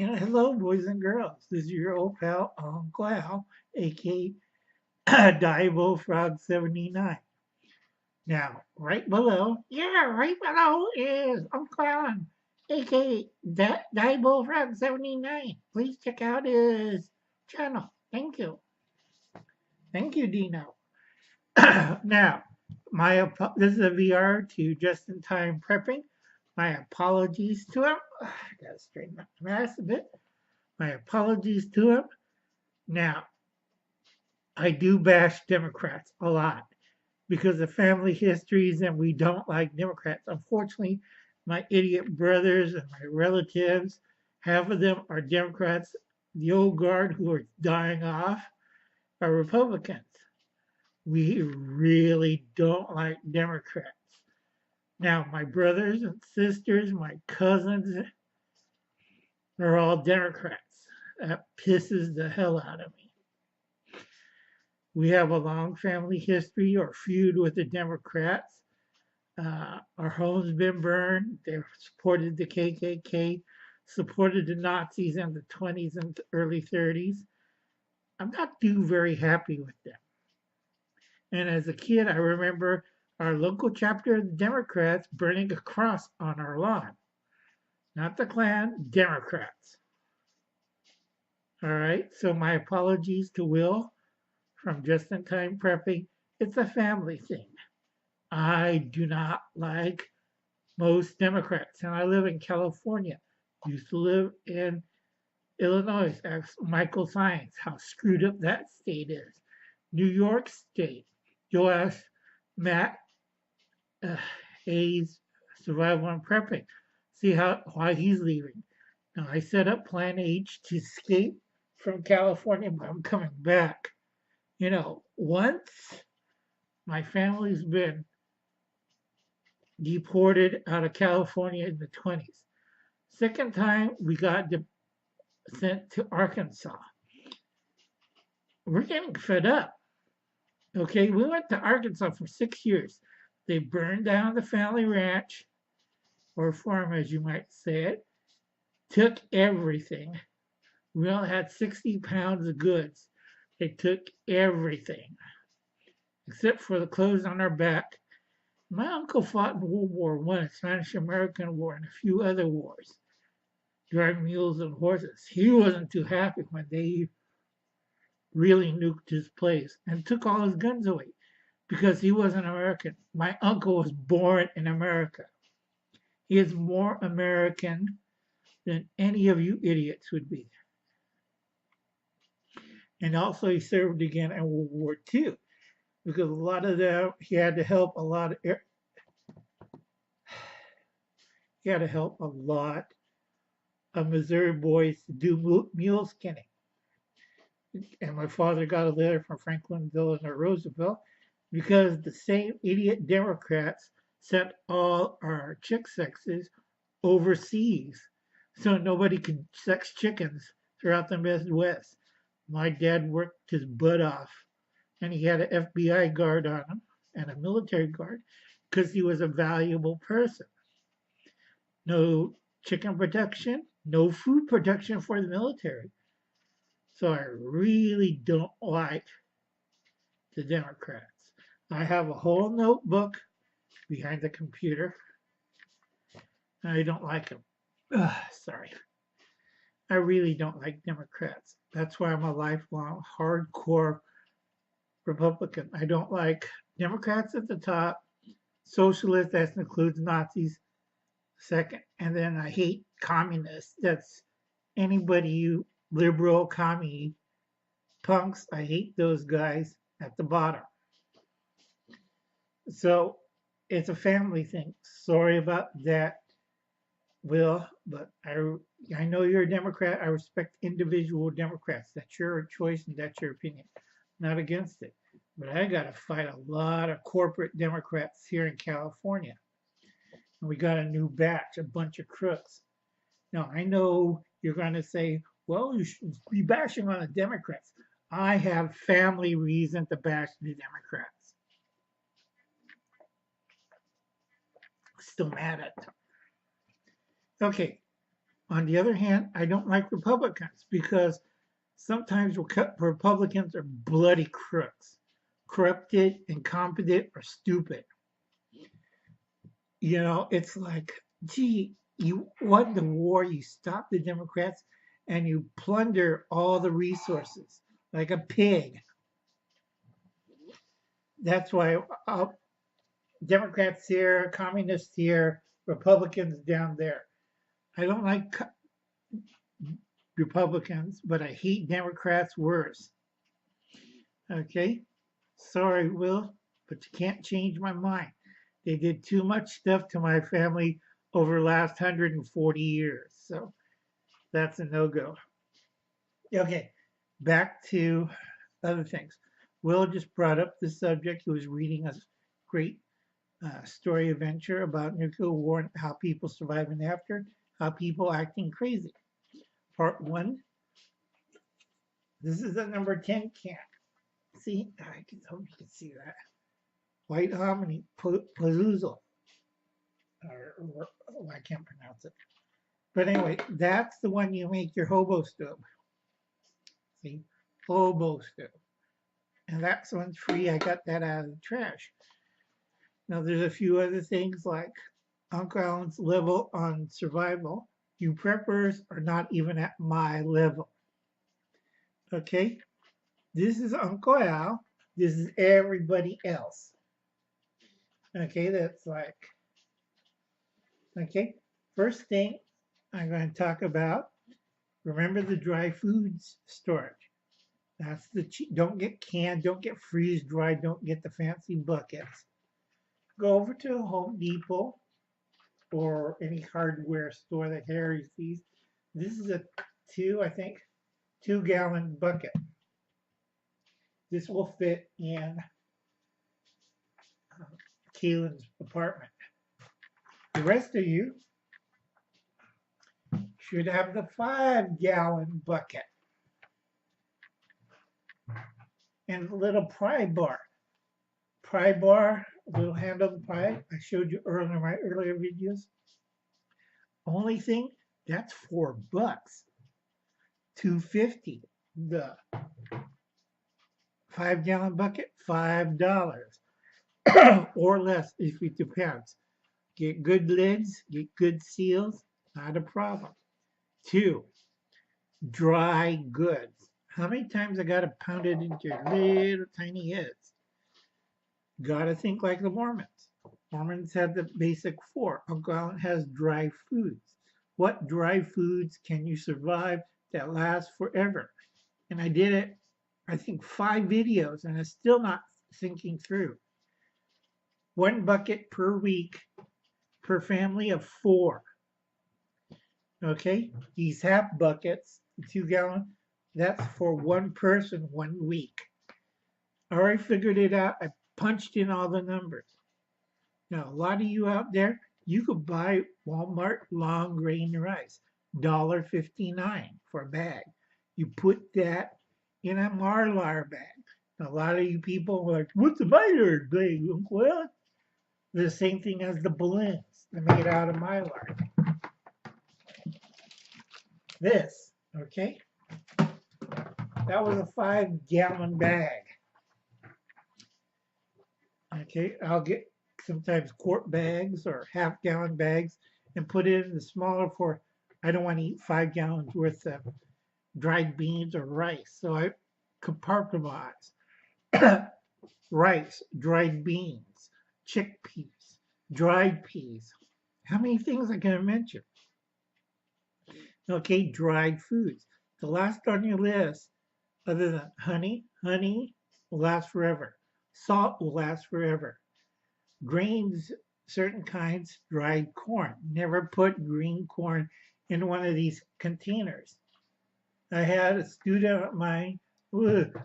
And hello, boys and girls. This is your old pal, Uncle Al, aka Diebulfrog79. Now, right below is Uncle Alan, aka Diebulfrog79. Please check out his channel. Thank you. Thank you, Dino. Now, this is a VR to just in time prepping. My apologies to him. I gotta straighten up my ass a bit. My apologies to him. Now, I do bash Democrats a lot because of family histories and we don't like Democrats. Unfortunately, my idiot brothers and my relatives, half of them are Democrats. The old guard who are dying off are Republicans. We really don't like Democrats. Now, my brothers and sisters, my cousins are all Democrats. That pisses the hell out of me. We have a long family history or feud with the Democrats. Our home's been burned. They supported the KKK, supported the Nazis in the 20s and early 30s. I'm not too very happy with them. And as a kid, I remember our local chapter of the Democrats burning a cross on our lawn. Not the Klan, Democrats. All right, so my apologies to Will from Just in Time Prepping. It's a family thing. I do not like most Democrats, and I live in California. Used to live in Illinois. Ask Michael Science how screwed up that state is. New York State. You'll ask Matt uh, Hayes, Survival and Prepping. See why he's leaving. Now I set up Plan H to escape from California, but I'm coming back. Once my family's been deported out of California in the 20s. Second time, we got sent to Arkansas. We're getting fed up. Okay, we went to Arkansas for 6 years. They burned down the family ranch, or farm as you might say it, took everything. We only had 60 pounds of goods. They took everything, except for the clothes on our back. My uncle fought in World War One, Spanish-American War, and a few other wars, driving mules and horses. He wasn't too happy when they really nuked his place and took all his guns away because he wasn't American. My uncle was born in America. He is more American than any of you idiots would be. And also, he served again in World War II because a lot of them he had to help a lot of he had to help a lot of Missouri boys to do mule skinning. And my father got a letter from Franklin Delano Roosevelt because the same idiot Democrats sent all our chick sexes overseas so nobody could sex chickens throughout the Midwest. My dad worked his butt off, and he had an FBI guard on him and a military guard because he was a valuable person. No chicken production, no food production for the military. So I really don't like the Democrats. I have a whole notebook behind the computer. And I don't like them. Sorry. I really don't like Democrats. That's why I'm a lifelong hardcore Republican. I don't like Democrats at the top, socialists, that includes Nazis, second. And then I hate communists. That's anybody you liberal commie punks. I hate those guys at the bottom. So it's a family thing. Sorry about that, Will, but I know you're a Democrat. I respect individual Democrats. That's your choice and that's your opinion. Not against it. But I got to fight a lot of corporate Democrats here in California. And we got a new batch, a bunch of crooks. Now, I know you're going to say, well, you should be bashing on the Democrats. I have family reason to bash the Democrats. Still mad at them. Okay, On the other hand, I don't like Republicans because sometimes Republicans are bloody crooks, corrupted, incompetent, or stupid. You know, it's like, gee, you won the war, you stop the Democrats, and you plunder all the resources like a pig. That's why Democrats here, communists here, Republicans down there. I don't like Republicans, but I hate Democrats worse. Okay? Sorry, Will, but you can't change my mind. They did too much stuff to my family over the last 140 years. So that's a no go. Okay, back to other things. Will just brought up the subject. He was reading a great story adventure about nuclear war and how people surviving after, how people acting crazy. Part one. This is a number 10 can. See, I hope you can see that. White hominy, Pazuzu. I can't pronounce it. But anyway, that's the one you make your hobo stove. See, hobo stove. And that one's free. I got that out of the trash. Now there's a few other things like Uncle Alan's level on survival. You preppers are not even at my level. Okay? This is Uncle Al. This is everybody else. Okay, that's like, okay. First thing I'm going to talk about, remember the dry foods storage. That's the don't get canned, don't get freeze dried, don't get the fancy buckets. Go over to a Home Depot or any hardware store that carries these. This is a I think, 2-gallon bucket. This will fit in Keelan's apartment. The rest of you should have the 5-gallon bucket and the little pry bar. Pry bar, little handle of pry. I showed you earlier in my earlier videos. Only thing, that's $4. $2.50. The 5-gallon bucket, $5 or less if it depends. Get good lids, get good seals, not a problem. 2, dry goods. How many times I got to pound it into your little tiny heads? Gotta think like the Mormons. Mormons have the basic 4. Uncle Alan has dry foods. What dry foods can you survive that last forever? And I did it, I think, 5 videos, and it's still not thinking through. 1 bucket per week per family of 4. Okay, these half buckets, 2-gallon, that's for 1 person 1 week. I already figured it out. I punched in all the numbers. Now, a lot of you out there, you could buy Walmart long grain rice, $1.59 for a bag. You put that in a Marlar bag. Now, a lot of you people are like, what's a Mylar bag? Well, the same thing as the balloons. They're made out of Mylar. This, okay? That was a 5-gallon bag. Okay, I'll get sometimes quart bags or half-gallon bags and put it in the smaller for, I don't want to eat 5 gallons worth of dried beans or rice. So I compartmentalize rice, dried beans, chickpeas, dried peas. How many things I can mention? Okay, dried foods. The last on your list, other than honey will last forever. Salt will last forever. Grains, certain kinds, dried corn. Never put green corn in one of these containers. I had a student of mine,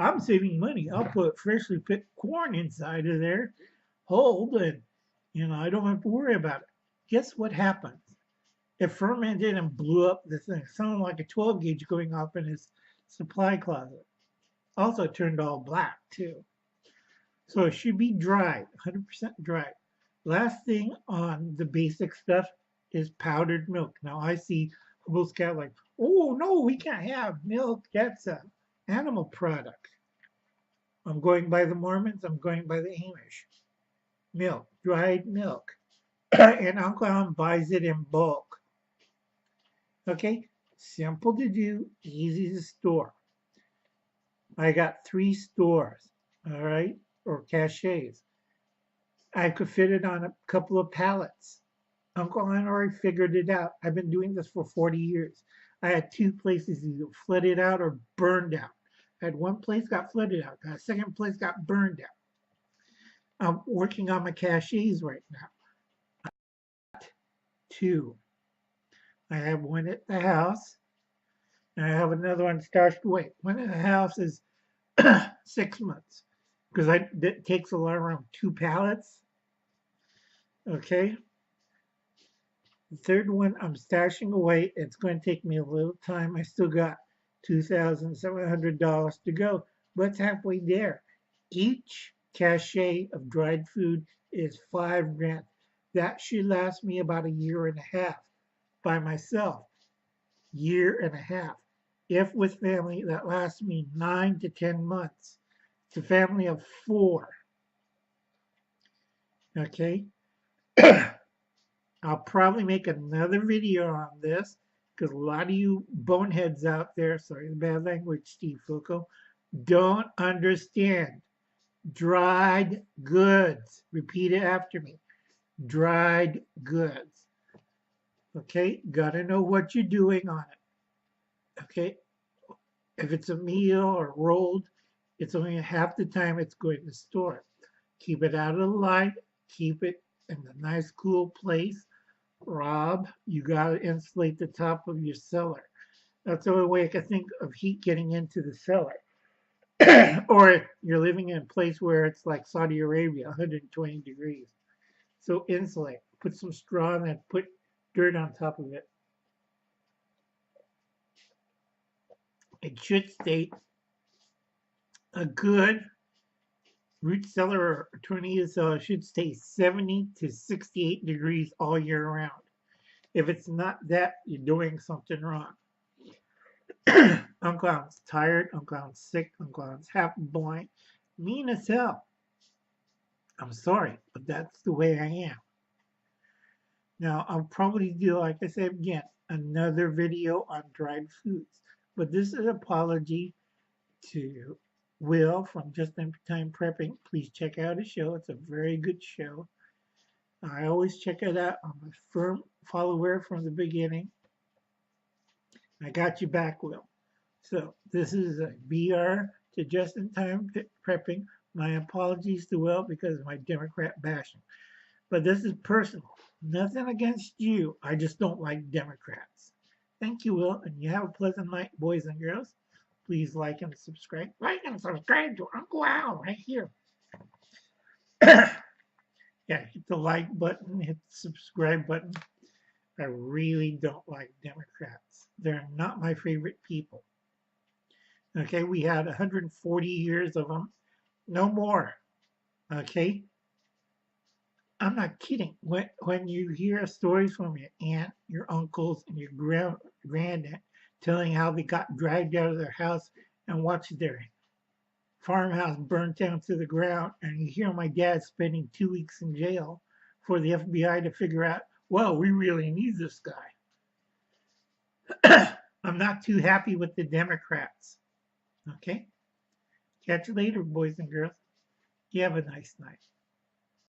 I'm saving money. I'll put freshly picked corn inside of there, hold, and I don't have to worry about it. Guess what happens? It fermented and blew up the thing. It sounded like a 12 gauge going off in his supply closet. Also turned all black too. So it should be dried, 100% dried. Last thing on the basic stuff is powdered milk. Now I see, Girl Scout like, oh no, we can't have milk. That's a animal product. I'm going by the Mormons. I'm going by the Amish. Milk, dried milk, and Uncle Al buys it in bulk. Okay, simple to do, easy to store. I got 3 stores, all right, or caches. I could fit it on a couple of pallets. Uncle Henry figured it out. I've been doing this for 40 years. I had 2 places either flooded out or burned out. I had one place got flooded out. A second place got burned out. I'm working on my caches right now. 2. I have one at the house, and I have another one stashed away. One at the house is 6 months because it takes a lot around 2 pallets. Okay. The third one I'm stashing away. It's going to take me a little time. I still got $2,700 to go, but it's halfway there. Each cachet of dried food is $5 grand. That should last me about a year and a half by myself. Year and a half. If with family, that lasts me 9 to 10 months. It's a family of 4. Okay. I'll probably make another video on this because a lot of you boneheads out there, sorry the bad language, Steve Foucault, don't understand dried goods. Repeat it after me. Dried goods. Okay, gotta know what you're doing on it. Okay, if it's a meal or rolled, it's only half the time it's going to store. Keep it out of the light. Keep it in a nice cool place. Rob, you got to insulate the top of your cellar. That's the only way I can think of heat getting into the cellar. Or you're living in a place where it's like Saudi Arabia, 120 degrees. So insulate. Put some straw in and put dirt on top of it. It should stay a good root cellar or tornado cellar should stay 70 to 68 degrees all year round. If it's not that, you're doing something wrong. Uncle Alan's tired. Uncle Alan's sick. Uncle Alan's half blind. Mean as hell. I'm sorry, but that's the way I am. Now, I'll probably do, like I said again, another video on dried foods. But this is an apology to Will from Just in Time Prepping. Please check out his show. It's a very good show. I always check it out. I'm a firm follower from the beginning. I got you back, Will. So this is a VR to Just in Time Prepping. My apologies to Will because of my Democrat bashing. But this is personal. Nothing against you. I just don't like Democrats. Thank you, Will, and you have a pleasant night, boys and girls. Please like and subscribe. Like and subscribe to Uncle Al right here. Yeah, hit the like button, hit the subscribe button. I really don't like Democrats. They're not my favorite people. Okay, we had 140 years of them. No more. Okay? I'm not kidding. When you hear stories from your aunt, your uncles, and your granddad telling how they got dragged out of their house and watched their farmhouse burnt down to the ground, and you hear my dad spending 2 weeks in jail for the FBI to figure out, well, we really need this guy. I'm not too happy with the Democrats. Okay? Catch you later, boys and girls. You have a nice night.